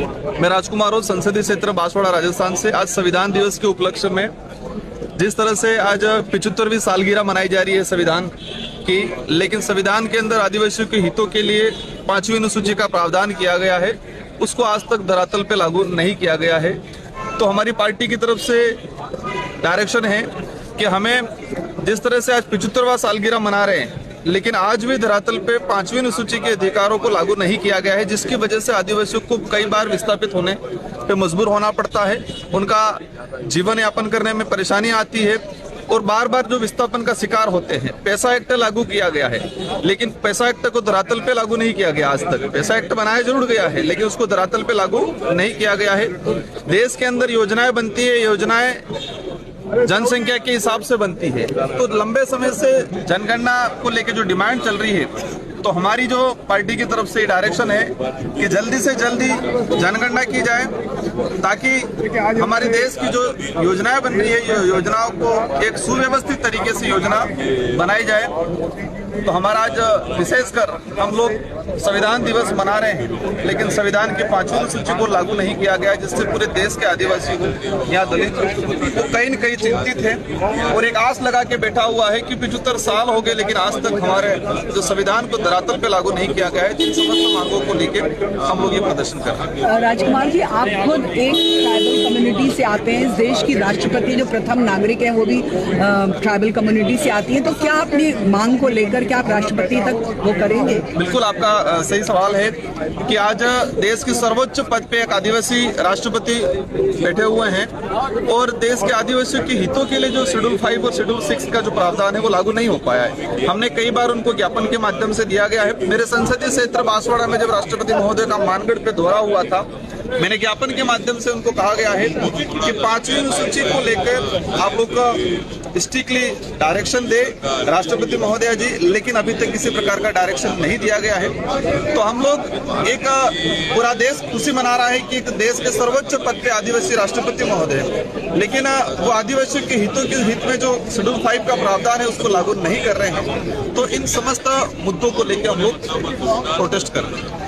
मैं राजकुमार हूँ, संसदीय क्षेत्र बांसवाड़ा राजस्थान से। आज संविधान दिवस के उपलक्ष्य में जिस तरह से आज 75वीं सालगिरह मनाई जा रही है संविधान की, लेकिन संविधान के अंदर आदिवासियों के हितों के लिए 5वीं अनुसूची का प्रावधान किया गया है, उसको आज तक धरातल पे लागू नहीं किया गया है। तो हमारी पार्टी की तरफ से डायरेक्शन है कि हमें जिस तरह से आज 75वां सालगिरह मना रहे हैं, लेकिन आज भी धरातल पे 5वीं अनुसूची के अधिकारों को लागू नहीं किया गया है, जिसकी वजह से आदिवासियों को कई बार विस्थापित होने पे मजबूर होना पड़ता है, उनका जीवन यापन करने में परेशानी आती है और बार बार जो विस्थापन का शिकार होते हैं। पैसा एक्ट लागू किया गया है, लेकिन पैसा एक्ट को धरातल पे लागू नहीं किया गया। आज तक पैसा एक्ट बनाया जरूर गया है, लेकिन उसको धरातल पे लागू नहीं किया गया है। देश के अंदर योजनाएं बनती है, योजनाएं जनसंख्या के हिसाब से बनती है। तो लंबे समय से जनगणना को लेकर जो डिमांड चल रही है, तो हमारी जो पार्टी की तरफ से डायरेक्शन है कि जल्दी से जल्दी जनगणना की जाए, ताकि हमारे देश की जो योजनाएं बन रही है, योजनाओं को एक सुव्यवस्थित तरीके से योजना बनाई जाए। तो हमारा आज विशेषकर हम लोग संविधान दिवस मना रहे हैं, लेकिन संविधान के 5वीं अनुसूची को लागू नहीं किया गया, जिससे पूरे देश के आदिवासी को, यहाँ दलित वो कहीं न कहीं चिंतित है और एक आस लगा के बैठा हुआ है कि 75 साल हो गए, लेकिन आज तक हमारे जो संविधान को धरातल पे लागू नहीं किया गया है। जिन समस्त मांगों को लेकर हम लोग ये प्रदर्शन कर रहे हैं। राजकुमार जी, आप खुद एक ट्राइबल कम्युनिटी से आते हैं, इस देश की राष्ट्रपति जो प्रथम नागरिक है वो भी ट्राइबल कम्युनिटी से आती है, तो क्या अपनी मांग को लेकर क्या आप राष्ट्रपति तक वो करेंगे? बिल्कुल, आपका सही सवाल है कि आज देश के सर्वोच्च पद पे एक आदिवासी राष्ट्रपति बैठे हुए हैं और देश के आदिवासियों के हितों के लिए जो शेड्यूल 5 और शेड्यूल 6 का जो प्रावधान है वो लागू नहीं हो पाया है। हमने कई बार उनको ज्ञापन के माध्यम से दिया गया है। मेरे संसदीय क्षेत्र बांसवाड़ा में जब राष्ट्रपति महोदय का मानगढ़ पे दौरा हुआ था, मैंने ज्ञापन के माध्यम से उनको कहा गया है कि 5वीं अनुसूची को लेकर आप लोग स्ट्रिक्टली डायरेक्शन दे राष्ट्रपति महोदय जी, लेकिन अभी तक किसी प्रकार का डायरेक्शन नहीं दिया गया है। तो हम लोग एक पूरा देश खुशी मना रहा है कि एक देश के सर्वोच्च पद पे आदिवासी राष्ट्रपति महोदय, लेकिन वो आदिवासियों के हितों के हित में जो शेड्यूल 5 का प्रावधान है उसको लागू नहीं कर रहे हैं। तो इन समस्त मुद्दों को लेकर हम लोग प्रोटेस्ट कर रहे हैं।